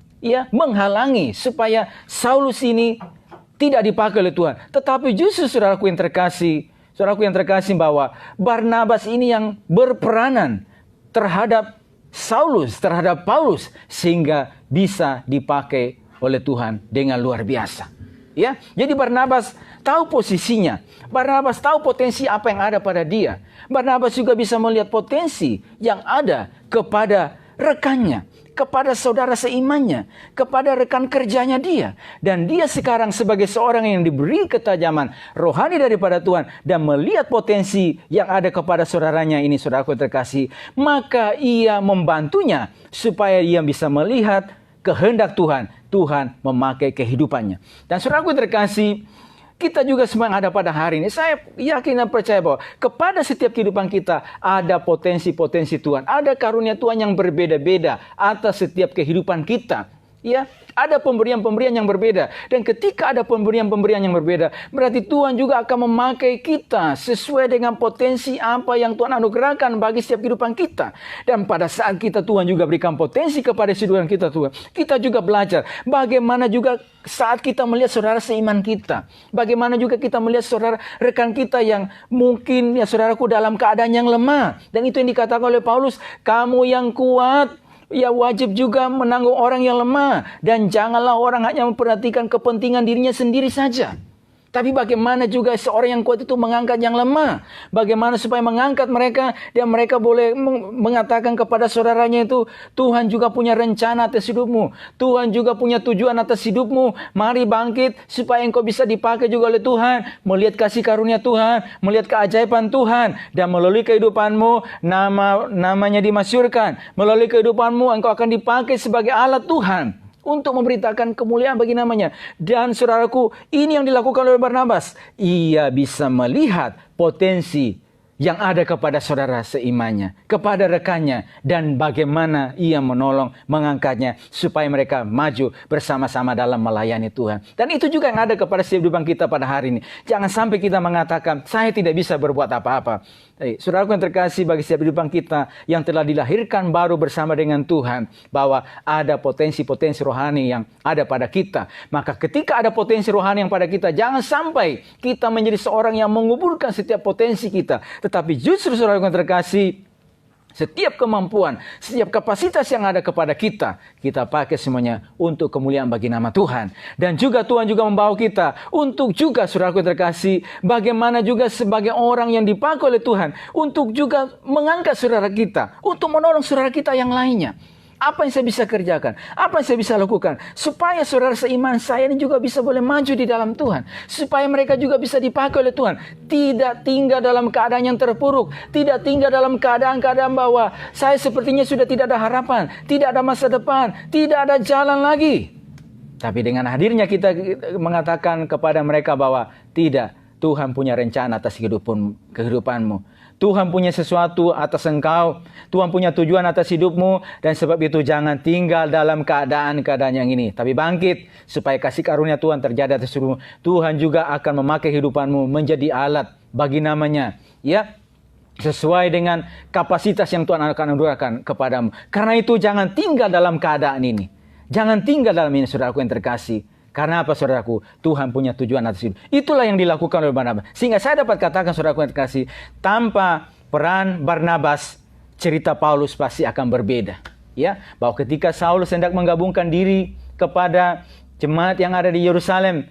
menghalangi supaya Saulus ini tidak dipakai oleh Tuhan. Tetapi justru saudaraku yang terkasih, bahwa Barnabas ini yang berperanan terhadap Saulus, terhadap Paulus, sehingga bisa dipakai oleh Tuhan dengan luar biasa. Ya, jadi Barnabas tahu posisinya. Barnabas tahu potensi apa yang ada pada dia. Barnabas juga bisa melihat potensi yang ada kepada rekannya, kepada saudara seimannya, kepada rekan kerjanya dia. Dan dia sekarang sebagai seorang yang diberi ketajaman rohani daripada Tuhan dan melihat potensi yang ada kepada saudaranya ini, saudaraku terkasih, maka ia membantunya supaya ia bisa melihat kehendak Tuhan. Tuhan memakai kehidupannya. Dan saudaraku terkasih, kita juga semua yang ada pada hari ini, saya yakin dan percaya bahwa kepada setiap kehidupan kita ada potensi-potensi Tuhan. Ada karunia Tuhan yang berbeda-beda atas setiap kehidupan kita. Ya, ada pemberian-pemberian yang berbeda. Dan ketika ada pemberian-pemberian yang berbeda, berarti Tuhan juga akan memakai kita sesuai dengan potensi apa yang Tuhan anugerahkan bagi setiap kehidupan kita. Dan pada saat Tuhan juga berikan potensi kepada kehidupan kita, Tuhan, kita juga belajar bagaimana juga saat kita melihat saudara seiman kita. Bagaimana juga kita melihat saudara rekan kita yang mungkin, ya saudaraku, dalam keadaan yang lemah. Dan itu yang dikatakan oleh Paulus, kamu yang kuat, ya wajib juga menanggung orang yang lemah. Dan janganlah orang hanya memperhatikan kepentingan dirinya sendiri saja. Tapi bagaimana juga seorang yang kuat itu mengangkat yang lemah? Bagaimana supaya mengangkat mereka dan mereka boleh mengatakan kepada saudaranya itu, Tuhan juga punya rencana atas hidupmu. Tuhan juga punya tujuan atas hidupmu. Mari bangkit supaya engkau bisa dipakai juga oleh Tuhan. Melihat kasih karunia Tuhan, melihat keajaiban Tuhan. Dan melalui kehidupanmu, namanya dimasyhurkan. Melalui kehidupanmu engkau akan dipakai sebagai alat Tuhan untuk memberitakan kemuliaan bagi namanya. Dan saudaraku, ini yang dilakukan oleh Barnabas. Ia bisa melihat potensi yang ada kepada saudara seimannya, kepada rekannya, dan bagaimana ia menolong, mengangkatnya, supaya mereka maju bersama-sama dalam melayani Tuhan. Dan itu juga yang ada kepada setiap kehidupan kita pada hari ini. Jangan sampai kita mengatakan, saya tidak bisa berbuat apa-apa. Saudaraku yang terkasih, bagi setiap kehidupan kita yang telah dilahirkan baru bersama dengan Tuhan, bahwa ada potensi-potensi rohani yang ada pada kita. Maka ketika ada potensi rohani yang pada kita, jangan sampai kita menjadi seorang yang menguburkan setiap potensi kita. Tetapi justru saudaraku yang terkasih, setiap kemampuan, setiap kapasitas yang ada kepada kita, kita pakai semuanya untuk kemuliaan bagi nama Tuhan. Dan juga Tuhan juga membawa kita untuk juga, saudaraku yang terkasih, bagaimana juga sebagai orang yang dipakai oleh Tuhan, untuk juga mengangkat saudara kita, untuk menolong saudara kita yang lainnya. Apa yang saya bisa kerjakan? Apa yang saya bisa lakukan? Supaya saudara seiman saya ini juga bisa boleh maju di dalam Tuhan. Supaya mereka juga bisa dipakai oleh Tuhan. Tidak tinggal dalam keadaan yang terpuruk. Tidak tinggal dalam keadaan-keadaan bahwa saya sepertinya sudah tidak ada harapan. Tidak ada masa depan. Tidak ada jalan lagi. Tapi dengan hadirnya kita mengatakan kepada mereka bahwa tidak. Tuhan punya rencana atas kehidupanmu. Tuhan punya sesuatu atas engkau. Tuhan punya tujuan atas hidupmu. Dan sebab itu jangan tinggal dalam keadaan-keadaan yang ini. Tapi bangkit supaya kasih karunia Tuhan terjadi atas hidupmu. Tuhan juga akan memakai kehidupanmu menjadi alat bagi namanya. Ya, sesuai dengan kapasitas yang Tuhan akan anugerahkan kepadamu. Karena itu jangan tinggal dalam keadaan ini. Jangan tinggal dalam ini, saudaraku yang terkasih. Karena apa, saudaraku? Tuhan punya tujuan atas hidup. Itulah yang dilakukan oleh Barnabas. Sehingga saya dapat katakan, saudaraku yang terkasih, tanpa peran Barnabas, cerita Paulus pasti akan berbeda. Ya, bahwa ketika Saulus hendak menggabungkan diri kepada jemaat yang ada di Yerusalem,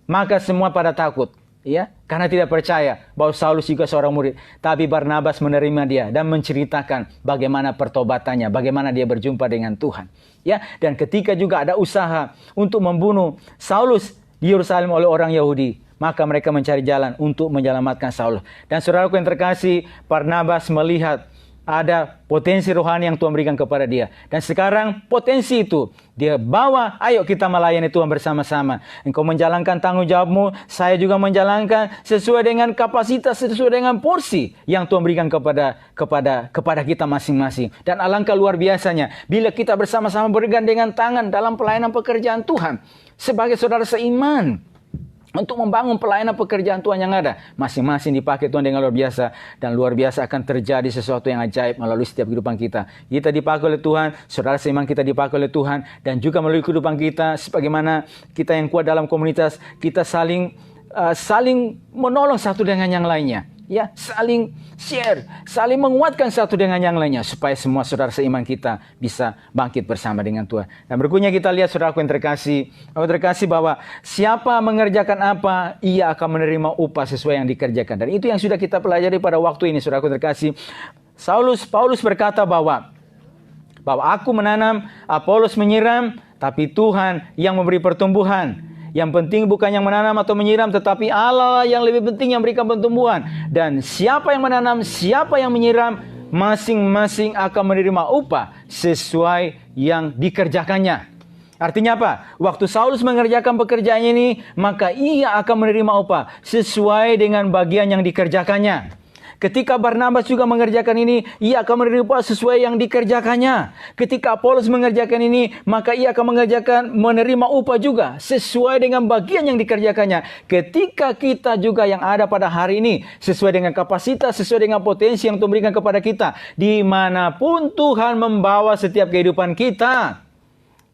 maka semua pada takut. Ya, karena tidak percaya bahwa Saulus juga seorang murid. Tapi Barnabas menerima dia dan menceritakan bagaimana pertobatannya, bagaimana dia berjumpa dengan Tuhan. Ya, dan ketika juga ada usaha untuk membunuh Saulus di Yerusalem oleh orang Yahudi, maka mereka mencari jalan untuk menyelamatkan Saulus. Dan saudaraku yang terkasih, Barnabas melihat ada potensi rohani yang Tuhan berikan kepada dia. Dan sekarang potensi itu dia bawa, ayo kita melayani Tuhan bersama-sama. Engkau menjalankan tanggung jawabmu, saya juga menjalankan sesuai dengan kapasitas, sesuai dengan porsi yang Tuhan berikan kepada kita masing-masing. Dan alangkah luar biasanya bila kita bersama-sama bergandengan tangan dalam pelayanan pekerjaan Tuhan sebagai saudara seiman. Untuk membangun pelayanan pekerjaan Tuhan yang ada. Masing-masing dipakai Tuhan dengan luar biasa. Dan luar biasa akan terjadi sesuatu yang ajaib melalui setiap kehidupan kita. Kita dipakai oleh Tuhan. Saudara seiman kita dipakai oleh Tuhan. Dan juga melalui kehidupan kita. Sebagaimana kita yang kuat dalam komunitas. Kita saling menolong satu dengan yang lainnya. Ya, saling share, saling menguatkan satu dengan yang lainnya supaya semua saudara seiman kita bisa bangkit bersama dengan Tuhan. Dan berikutnya kita lihat saudaraku yang terkasih bahwa siapa mengerjakan apa, ia akan menerima upah sesuai yang dikerjakan. Dan itu yang sudah kita pelajari pada waktu ini saudaraku terkasih. Paulus berkata bahwa aku menanam, Apolos menyiram, tapi Tuhan yang memberi pertumbuhan. Yang penting bukan yang menanam atau menyiram, tetapi Allah yang lebih penting yang memberikan pertumbuhan. Dan siapa yang menanam, siapa yang menyiram, masing-masing akan menerima upah sesuai yang dikerjakannya. Artinya apa? Waktu Saulus mengerjakan pekerjaan ini, maka ia akan menerima upah sesuai dengan bagian yang dikerjakannya. Ketika Barnabas juga mengerjakan ini, ia akan menerima upah sesuai yang dikerjakannya. Ketika Apolos mengerjakan ini, maka ia akan menerima upah juga sesuai dengan bagian yang dikerjakannya. Ketika kita juga yang ada pada hari ini, sesuai dengan kapasitas, sesuai dengan potensi yang Tuhan berikan kepada kita, dimanapun Tuhan membawa setiap kehidupan kita,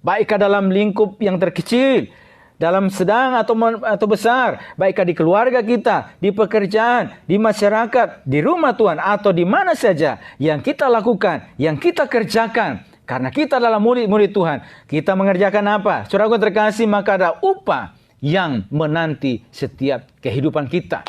baikkah dalam lingkup yang terkecil, dalam sedang atau besar, baikkah di keluarga kita, di pekerjaan, di masyarakat, di rumah Tuhan, atau di mana saja yang kita lakukan, yang kita kerjakan, karena kita adalah murid-murid Tuhan. Kita mengerjakan apa? Saudaraku terkasih, maka ada upah yang menanti setiap kehidupan kita.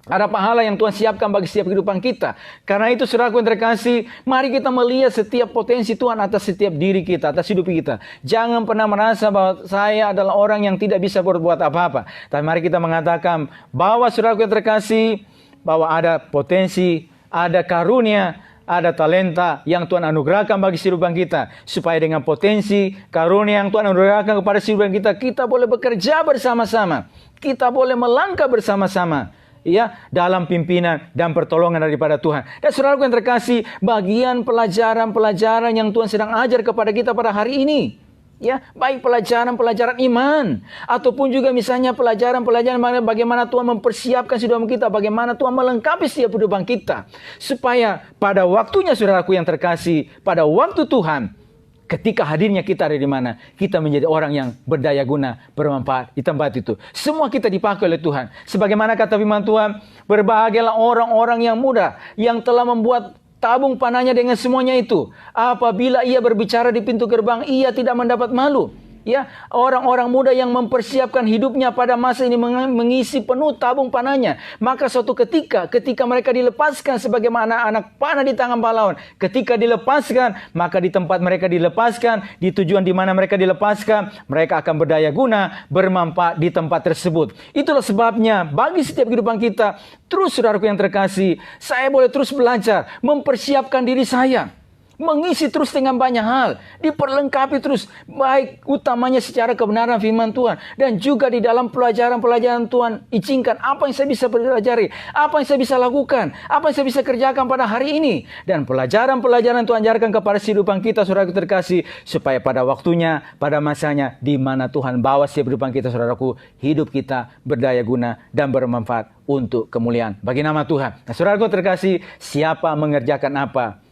Ada pahala yang Tuhan siapkan bagi setiap kehidupan kita. Karena itu saudaraku yang terkasih, mari kita melihat setiap potensi Tuhan atas setiap diri kita, atas hidup kita. Jangan pernah merasa bahwa saya adalah orang yang tidak bisa berbuat apa-apa. Tapi mari kita mengatakan bahwa saudaraku yang terkasih, bahwa ada potensi, ada karunia, ada talenta yang Tuhan anugerahkan bagi kehidupan kita. Supaya dengan potensi, karunia yang Tuhan anugerahkan kepada kehidupan kita, kita boleh bekerja bersama-sama. Kita boleh melangkah bersama-sama. Ya, dalam pimpinan dan pertolongan daripada Tuhan. Dan saudaraku yang terkasih, bagian pelajaran-pelajaran yang Tuhan sedang ajar kepada kita pada hari ini. Ya, baik pelajaran-pelajaran iman, ataupun juga misalnya pelajaran-pelajaran bagaimana Tuhan mempersiapkan kehidupan kita, bagaimana Tuhan melengkapi setiap kehidupan kita. Supaya pada waktunya saudaraku yang terkasih, pada waktu Tuhan, ketika hadirnya kita ada di mana, kita menjadi orang yang berdaya guna, bermanfaat di tempat itu. Semua kita dipakai oleh Tuhan. Sebagaimana kata firman Tuhan, berbahagialah orang-orang yang muda, yang telah membuat tabung panahnya dengan semuanya itu. Apabila ia berbicara di pintu gerbang, ia tidak mendapat malu. Ya, orang-orang muda yang mempersiapkan hidupnya pada masa ini mengisi penuh tabung panahnya. Maka suatu ketika mereka dilepaskan sebagaimana anak panah di tangan pahlawan. Ketika dilepaskan, maka di tempat mereka dilepaskan, di tujuan di mana mereka dilepaskan, mereka akan berdaya guna, bermanfaat di tempat tersebut. Itulah sebabnya bagi setiap kehidupan kita, terus saudaraku yang terkasih, saya boleh terus belajar, mempersiapkan diri saya. Mengisi terus dengan banyak hal, diperlengkapi terus, baik utamanya secara kebenaran firman Tuhan, dan juga di dalam pelajaran-pelajaran Tuhan izinkan apa yang saya bisa pelajari, apa yang saya bisa lakukan, apa yang saya bisa kerjakan pada hari ini, dan pelajaran-pelajaran Tuhan ajarkan kepada kehidupan kita, saudaraku terkasih, supaya pada waktunya, pada masanya, di mana Tuhan bawa setiap kehidupan kita, saudaraku, hidup kita berdaya guna dan bermanfaat untuk kemuliaan bagi nama Tuhan. Nah, saudaraku terkasih, siapa mengerjakan apa,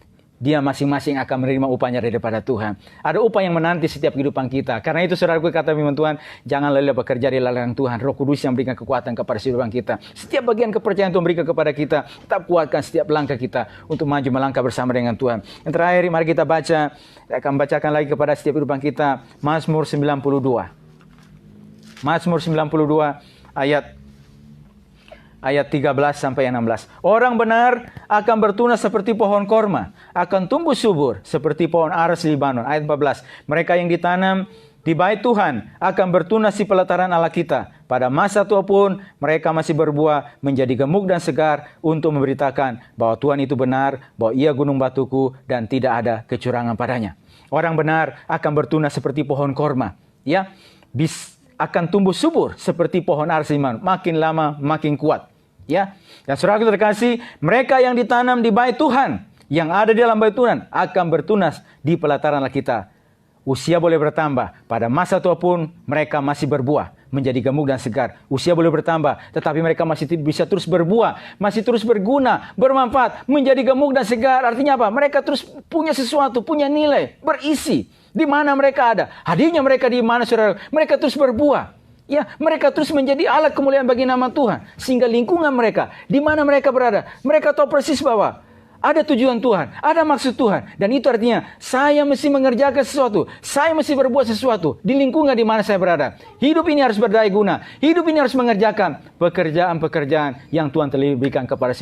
dia masing-masing akan menerima upahnya daripada Tuhan. Ada upah yang menanti setiap kehidupan kita. Karena itu saudaraku kata firman Tuhan, jangan lelah bekerja di ladang Tuhan. Roh Kudus yang berikan kekuatan kepada kehidupan kita. Setiap bagian kepercayaan Tuhan berikan kepada kita, tetap kuatkan setiap langkah kita untuk maju melangkah bersama dengan Tuhan. Yang terakhir, mari kita baca, saya akan bacakan lagi kepada setiap kehidupan kita, Mazmur 92. Mazmur 92 ayat 13 sampai 16. Orang benar akan bertunas seperti pohon korma, akan tumbuh subur seperti pohon aras Libanon. Ayat 14. Mereka yang ditanam di bait Tuhan akan bertunas di pelataran Allah kita. Pada masa tua pun mereka masih berbuah menjadi gemuk dan segar untuk memberitakan bahwa Tuhan itu benar, bahwa Ia gunung batuku dan tidak ada kecurangan padanya. Orang benar akan bertunas seperti pohon korma, ya, akan tumbuh subur seperti pohon aras Libanon, makin lama makin kuat. Ya, dan saudaraku terkasih, mereka yang ditanam di bait Tuhan, yang ada di dalam bait Tuhan, akan bertunas di pelataran kita. Usia boleh bertambah, pada masa tua pun mereka masih berbuah, menjadi gemuk dan segar. Usia boleh bertambah, tetapi mereka masih bisa terus berbuah, masih terus berguna, bermanfaat, menjadi gemuk dan segar. Artinya apa? Mereka terus punya sesuatu, punya nilai, berisi. Di mana mereka ada? Hadirnya mereka di mana, saudara? Mereka terus berbuah. Ya, mereka terus menjadi alat kemuliaan bagi nama Tuhan. Sehingga lingkungan mereka, di mana mereka berada, mereka tahu persis bahwa ada tujuan Tuhan, ada maksud Tuhan. Dan itu artinya, saya mesti mengerjakan sesuatu, saya mesti berbuat sesuatu di lingkungan di mana saya berada. Hidup ini harus berdaya guna, hidup ini harus mengerjakan pekerjaan-pekerjaan yang Tuhan telah berikan kepada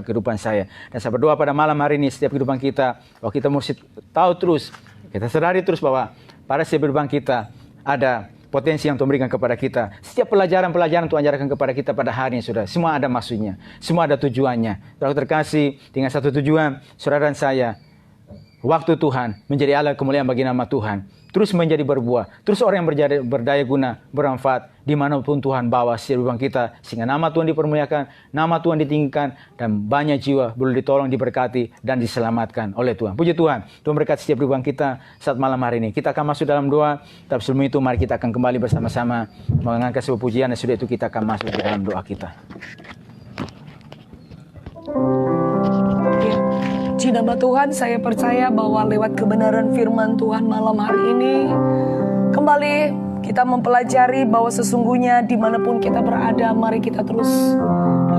kehidupan saya. Dan saya berdoa pada malam hari ini, setiap kehidupan kita, bahwa kita mesti tahu terus, kita sadari terus bahwa pada setiap kehidupan kita ada potensi yang Tuhan berikan kepada kita. Setiap pelajaran-pelajaran Tuhan ajarkan kepada kita pada hari ini, saudara. Semua ada maksudnya. Semua ada tujuannya. Saudara terkasih, dengan satu tujuan, saudara dan saya, waktu Tuhan menjadi alat kemuliaan bagi nama Tuhan. Terus menjadi berbuah. Terus orang yang berdaya guna, bermanfaat, dimanapun Tuhan bawa setiap kehidupan kita. Sehingga nama Tuhan dipermuliakan, nama Tuhan ditinggikan, dan banyak jiwa boleh ditolong, diberkati, dan diselamatkan oleh Tuhan. Puji Tuhan. Tuhan berkati setiap kehidupan kita saat malam hari ini. Kita akan masuk dalam doa. Tapi sebelum itu, mari kita akan kembali bersama-sama mengangkat sebuah pujian, dan sudah itu kita akan masuk ke dalam doa kita.
Puji nama Tuhan, saya percaya bahwa lewat kebenaran firman Tuhan malam hari ini, kembali kita mempelajari bahwa sesungguhnya dimanapun kita berada, mari kita terus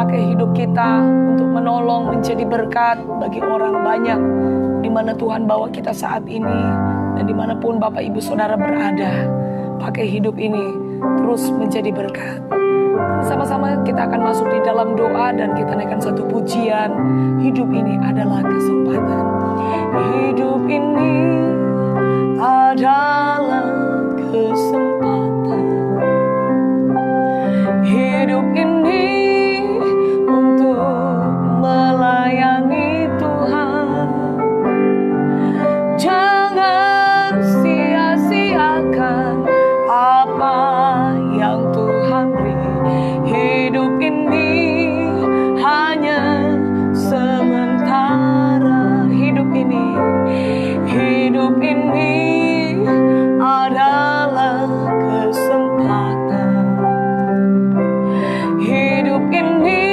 pakai hidup kita untuk menolong, menjadi berkat bagi orang banyak, dimana Tuhan bawa kita saat ini, dan dimanapun Bapak Ibu Saudara berada, pakai hidup ini terus menjadi berkat. Sama-sama kita akan masuk di dalam doa dan kita naikkan satu pujian. Hidup ini adalah kesempatan. Hidup ini adalah kesempatan. Hidup ini untuk melayani Tuhan. Jangan sia-siakan apa yang Tuhan beri. Hidup ini hanya sementara. Hidup ini adalah kesempatan. Hidup ini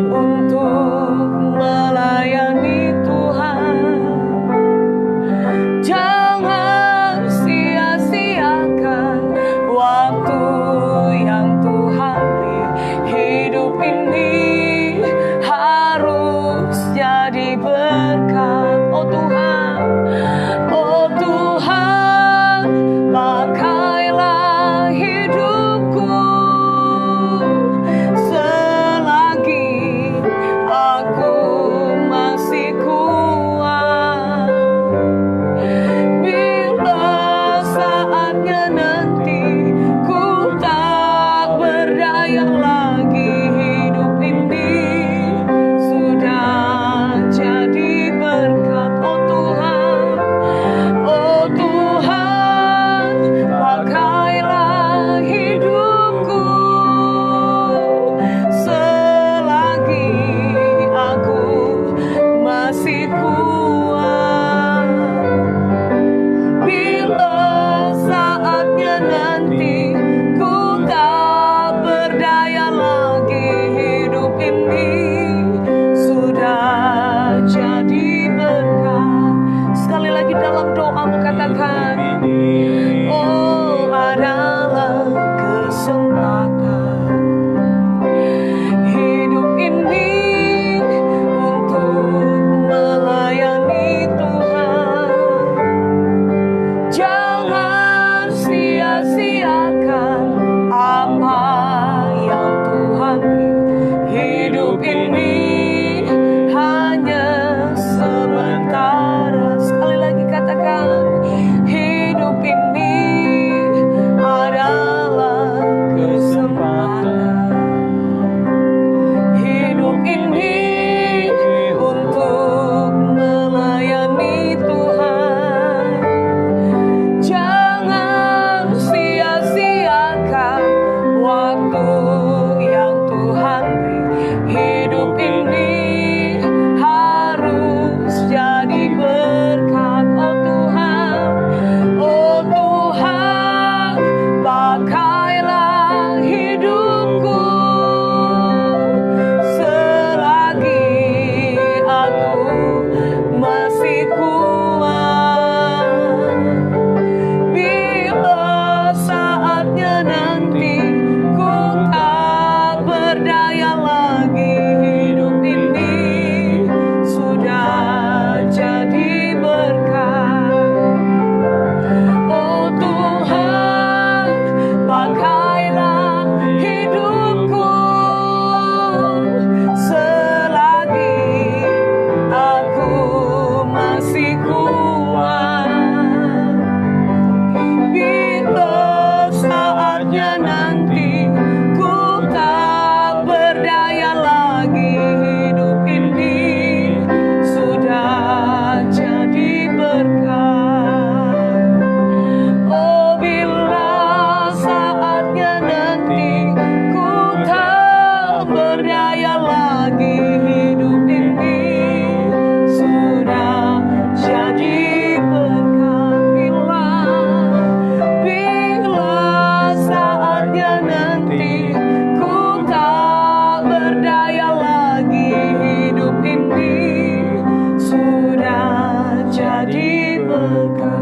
untuk melayani Tuhan. Jangan sia-siakan waktu yang Tuhan beri. Hidup ini harus jadi berkat. Oh Tuhan, oh Tuhan, pakailah hidupku selagi aku masih kuat. Bila saatnya nanti ku tak berdaya lagi, hidup ini sudah jadi berkat. Oh Tuhan, oh Tuhan, pakailah hidupku selagi aku masih kuat. Bila saatnya nanti ku tak berdaya lagi, hidup ini sudah jadi berkat. Sekali lagi dalam doamu katakan, oh adalah kesempatan. Hidup ini untuk melayani Tuhan. Jangan sia-siakan apa yang Tuhan beri. Hidup ini hanya sementara. Sekali lagi katakan, hidup ini adalah kesempatan. Hidup ini untuk melayani Tuhan. Jangan sia-siakan waktu yang Tuhan beri. Hidup ini harus jadi berkat. Oh Tuhan, oh Tuhan, pakailah hidupku selagi aku masih kuat. Bila saatnya nanti ku tak berdaya lagi, hidup ini sudah jadi berkat. Oh Tuhan, pakailah hidupku selagi aku masih kuat. Bila saatnya nanti ku tak berdaya lagi, hidup ini sudah jadi berkat. Oh bila saatnya nanti ku tak berdaya lagi, hidup ini sudah jadi berkat. Bila saatnya nanti ku tak berdaya lagi, hidup ini sudah jadi berkat.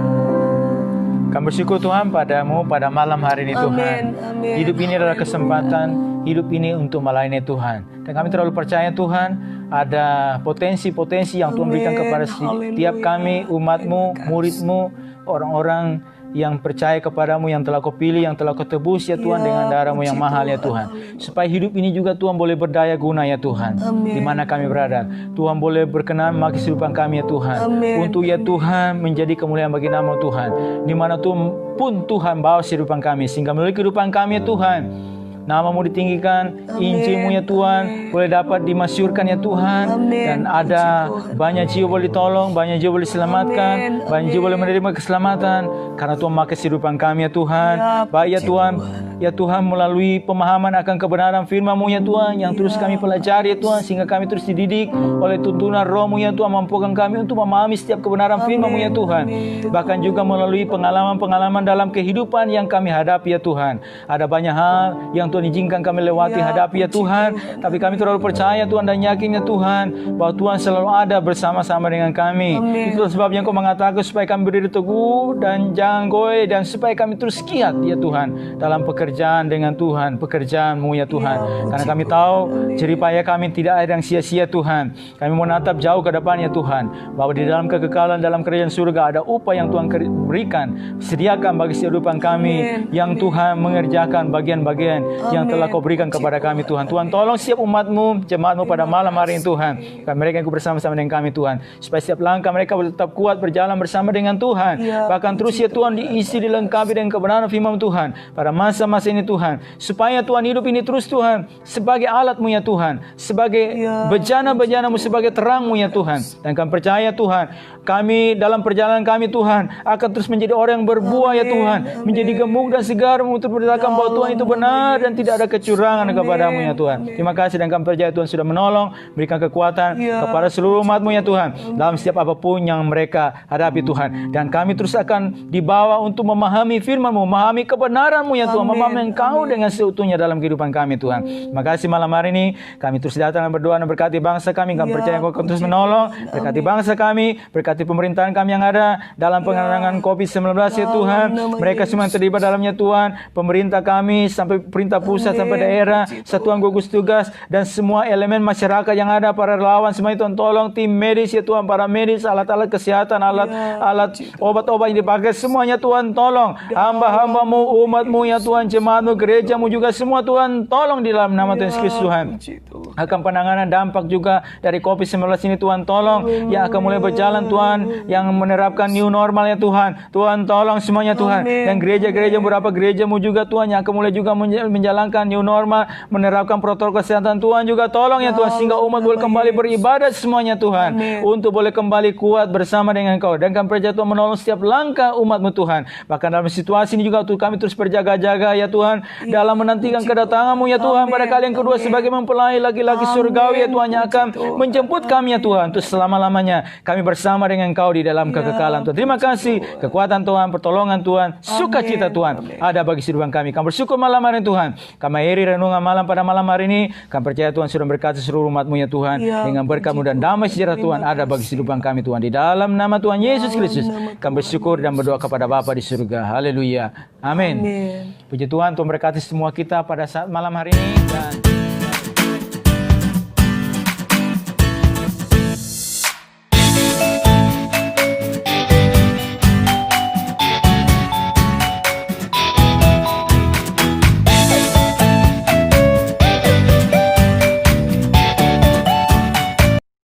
Kami bersyukur Tuhan padamu pada malam hari ini Tuhan.
Amin, amin.
Hidup ini adalah kesempatan, hidup ini untuk melayani Tuhan. Dan kami terlalu percaya Tuhan, ada potensi-potensi yang Tuhan berikan kepada setiap kami, umatmu, muridmu, orang-orang yang percaya kepadamu, yang telah kau pilih, yang telah kau tebus ya Tuhan dengan darah-Mu yang mahal ya Tuhan. Supaya hidup ini juga Tuhan boleh berdaya guna ya Tuhan. Di mana kami berada, Tuhan boleh berkenan memakai kehidupan kami ya Tuhan. Untuk ya Tuhan menjadi kemuliaan bagi nama Tuhan. Di mana Tuhan pun Tuhan bawa kehidupan kami, sehingga melalui kehidupan kami ya Tuhan, nama-Mu ditinggikan, Injil-Mu ya Tuhan boleh dapat dimasyurkan ya Tuhan. Dan ada banyak jiwa boleh ditolong, banyak jiwa boleh diselamatkan, banyak jiwa boleh menerima keselamatan karena Tuhan memakai kehidupan kami ya Tuhan. Baik ya Tuhan, ya Tuhan, melalui pemahaman akan kebenaran firman-Mu ya Tuhan, yang terus kami pelajari ya Tuhan, sehingga kami terus dididik oleh tuntunan Roh-Mu ya Tuhan, mampukan kami untuk memahami setiap kebenaran firman-Mu ya Tuhan. Bahkan juga melalui pengalaman-pengalaman dalam kehidupan yang kami hadapi ya Tuhan. Ada banyak hal yang Tuhan izinkan kami lewati, hadapi ya Tuhan, tapi kami terlalu percaya Tuhan dan yakin ya Tuhan bahwa Tuhan selalu ada bersama-sama dengan kami. Itu sebabnya Kau mengatakan supaya kami berdiri teguh dan jangan goyah, dan supaya kami terus giat ya Tuhan dalam pekerjaan dengan Tuhan, pekerjaan-Mu ya Tuhan. Karena kami tahu jeripaya kami tidak ada yang sia-sia Tuhan. Kami menatap jauh ke depan ya Tuhan, bahwa di dalam kekekalan dalam kerajaan surga ada upah yang Tuhan berikan, sediakan bagi kehidupan kami, yang Tuhan mengerjakan bagian-bagian yang telah Kau berikan kepada kami Tuhan. Tuhan tolong setiap umat-Mu, jemaat-Mu pada malam hari ini Tuhan, dan mereka yang bersama-sama dengan kami Tuhan, supaya setiap langkah mereka boleh tetap kuat berjalan bersama dengan Tuhan. Bahkan terus ya Tuhan diisi, dilengkapi dengan kebenaran firman Tuhan pada masa-masa ini Tuhan, supaya Tuhan hidup ini terus Tuhan sebagai alat-Mu ya Tuhan, sebagai bejana-bejana-Mu, sebagai terang-Mu ya Tuhan. Dan kami percaya Tuhan, kami dalam perjalanan kami Tuhan akan terus menjadi orang yang berbuah ya Tuhan, menjadi gemuk dan segar untuk beritakan bahwa Tuhan itu benar dan tidak ada kecurangan kepada-Mu ya Tuhan. Terima kasih, dan kami percaya Tuhan sudah menolong, berikan kekuatan kepada seluruh umat-Mu ya Tuhan dalam setiap apapun yang mereka hadapi Tuhan. Dan kami terus akan dibawa untuk memahami firman-Mu, memahami kebenaran-Mu ya Tuhan, memahami Engkau dengan seutuhnya dalam kehidupan kami Tuhan. Terima kasih malam hari ini kami terus datang dan berdoa dan berkati bangsa kami. Kami percaya Engkau akan terus menolong, berkati bangsa kami, berkati pemerintahan kami yang ada dalam penanganan COVID-19 ya Tuhan. Mereka semua yang terlibat dalamnya Tuhan, pemerintah kami sampai perintah pusat sampai daerah, satuan gugus tugas, dan semua elemen masyarakat yang ada, para relawan semuanya Tuhan tolong, tim medis ya Tuhan, para medis, alat-alat kesehatan, alat obat-obat yang dipakai semuanya Tuhan tolong, hamba-hamba-Mu, umat-Mu ya Tuhan, jemaat-Mu, gereja-Mu juga semua Tuhan tolong di dalam nama Tuhan Yesus Kristus Tuhan. Akan penanganan dampak juga dari COVID-19 ini Tuhan tolong, yang akan mulai berjalan Tuhan, yang menerapkan new normal ya Tuhan, Tuhan tolong semuanya Tuhan. Dan gereja-gereja, beberapa gereja-Mu juga Tuhan yang akan mulai juga menjalankan new normal, menerapkan protokol kesehatan Tuhan juga tolong ya Tuhan, sehingga umat boleh kembali beribadah semuanya Tuhan, untuk boleh kembali kuat bersama dengan Engkau. Dan kami percaya Tuhan menolong setiap langkah umat-Mu Tuhan. Bahkan dalam situasi ini juga Tuhan, kami terus berjaga-jaga ya Tuhan, dalam menantikan kedatangan-Mu ya Tuhan pada kali yang kedua, sebagai mempelai laki-laki surgawi ya Tuhan, yang akan menjemput kami ya Tuhan untuk selama-lamanya kami bersama dengan Engkau di dalam kekekalan Tuhan. Terima kasih, kekuatan Tuhan, pertolongan Tuhan, sukacita Tuhan ada bagi kehidupan kami. Kami bersyukur malam hari ini Tuhan, kami akhiri renungan malam pada malam hari ini. Kami percaya Tuhan sudah berkati seluruh umat-Mu ya Tuhan, dengan berkat-Mu dan damai sejahtera Tuhan ada bagi kehidupan kami Tuhan. Di dalam nama Tuhan Yesus Kristus kami bersyukur dan berdoa kepada Bapa di surga. Haleluya, amin. Puji Tuhan, Tuhan berkati semua kita pada saat malam hari ini. Dan